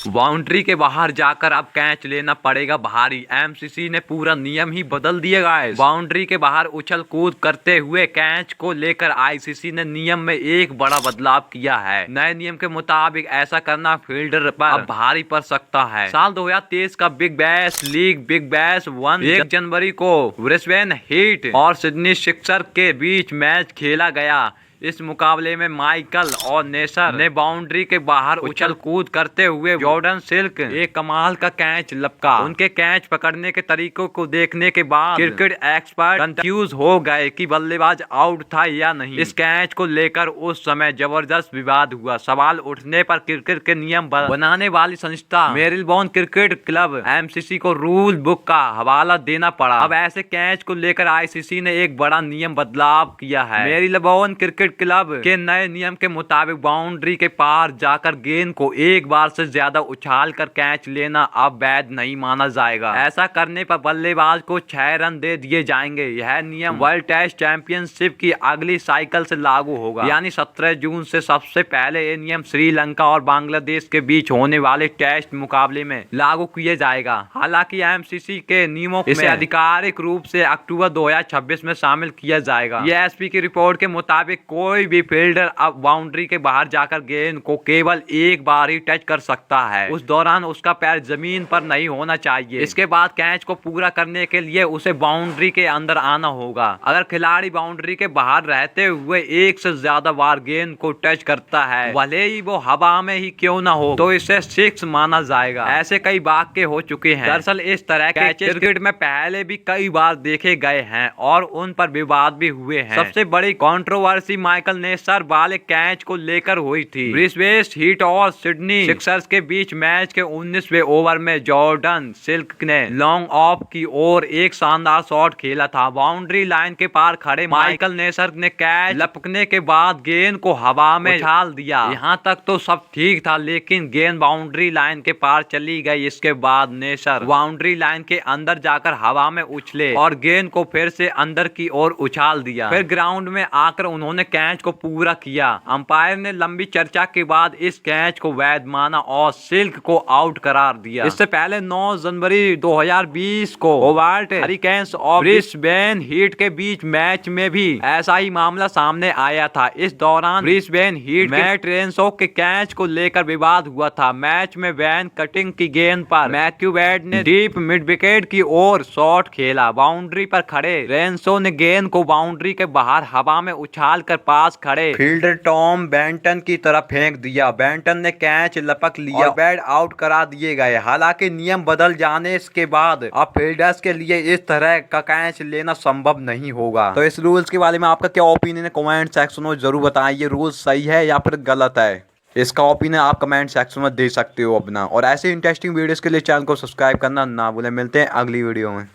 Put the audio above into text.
Boundary के बाहर जाकर अब कैच लेना पड़ेगा भारी। एमसीसी ने पूरा नियम ही बदल दिया गाइस। बाउंड्री के बाहर उछल कूद करते हुए कैच को लेकर आईसीसी ने नियम में एक बड़ा बदलाव किया है। नए नियम के मुताबिक ऐसा करना फील्डर पर अब भारी पड़ सकता है। साल 2023 का big bash league big bash 1 जनवरी को ब्रिस्बेन हीट और सिडनी सिक्सर के बीच मैच खेला गया। इस मुकाबले में माइकल और नेसर ने बाउंड्री के बाहर उछल कूद करते हुए जॉर्डन सिल्क एक कमाल का कैच लपका। उनके कैच पकड़ने के तरीकों को देखने के बाद क्रिकेट एक्सपर्ट कंफ्यूज हो गए कि बल्लेबाज आउट था या नहीं। इस कैच को लेकर उस समय जबरदस्त विवाद हुआ। सवाल उठने पर क्रिकेट के नियम बनाने वाली संस्था मेरिलबोर्न क्रिकेट क्लब एमसीसी को रूल बुक का हवाला देना पड़ा। अब ऐसे कैच को लेकर आईसीसी ने एक बड़ा नियम बदलाव किया है। मेरिलबोर्न क्रिकेट क्लब के नए नियम के मुताबिक बाउंड्री के पार जाकर गेंद को एक बार से ज्यादा उछाल कर कैच लेना अब वैध नहीं माना जाएगा। ऐसा करने पर बल्लेबाज को 6 रन दे दिए जाएंगे। यह नियम वर्ल्ड टेस्ट चैंपियनशिप की अगली साइकिल से लागू होगा, यानी 17 जून से। सबसे पहले ये नियम श्रीलंका और बांग्लादेश के बीच होने वाले टेस्ट मुकाबले में लागू किया जाएगा। हालांकि एमसीसी के नियमों में आधिकारिक रूप से अक्टूबर 2026 में शामिल किया जाएगा। एएसपी की रिपोर्ट के मुताबिक कोई भी फील्डर अब बाउंड्री के बाहर जाकर गेंद को केवल एक बार ही टच कर सकता है। उस दौरान उसका पैर जमीन पर नहीं होना चाहिए। इसके बाद कैच को पूरा करने के लिए उसे बाउंड्री के अंदर आना होगा। अगर खिलाड़ी बाउंड्री के बाहर रहते हुए एक से ज्यादा बार गेंद को टच करता है, भले ही वो हवा में ही क्यों न हो, तो इसे 6 माना जाएगा। ऐसे कई वाक़ये हो चुके हैं। दरअसल इस तरह के क्रिकेट में पहले भी कई बार देखे गए हैं और उन पर विवाद भी हुए हैं। सबसे बड़ी कंट्रोवर्सी माइकल नेसर वाले कैच को लेकर हुई थी। ब्रिस्बेन हीट और सिडनी सिक्सर्स के बीच मैच के 19वें ओवर में जॉर्डन सिल्क ने लॉन्ग ऑफ की ओर एक शानदार शॉट खेला था। बाउंड्री लाइन के पार खड़े माइकल नेसर ने कैच लपकने के बाद गेंद को हवा में उछाल दिया। यहाँ तक तो सब ठीक था, लेकिन गेंद बाउंड्री लाइन के पार चली गई। इसके बाद नेसर बाउंड्री लाइन के अंदर जाकर हवा में उछले और गेंद को फिर से अंदर की ओर उछाल दिया। फिर ग्राउंड में आकर उन्होंने कैच को पूरा किया। अंपायर ने लंबी चर्चा के बाद इस कैच को वैध माना और सिल्क को आउट करार दिया। इससे पहले 9 जनवरी 2020 को होबार्ट हरिकेन्स और ब्रिस्बेन हीट के बीच मैच में भी ऐसा ही मामला सामने आया था। इस दौरान ब्रिस्बेन हीट मैट रेंसो के कैच को लेकर विवाद हुआ था। मैच में वैन कटिंग की गेंद पर मैथ्यू वेड ने डीप मिड विकेट की ओर शॉट खेला। बाउंड्री पर खड़े रेंसो ने गेंद को बाउंड्री के बाहर हवा में उछाल कर पास खड़े फील्डर टॉम बेंटन की तरफ फेंक दिया। बेंटन ने कैच लपक लिया और बैट आउट करा दिए गए। हालांकि नियम बदल जाने के बाद अब फील्डर्स के लिए इस तरह का कैच लेना संभव नहीं होगा। तो इस रूल्स के बारे में आपका क्या ओपिनियन है, कमेंट सेक्शन में जरूर बताएं। ये रूल सही है या फिर गलत है, इसका ओपिनियन आप कमेंट सेक्शन में दे सकते हो अपना। और ऐसे इंटरेस्टिंग वीडियोस के लिए चैनल को सब्सक्राइब करना ना भूलें। मिलते हैं अगली वीडियो में।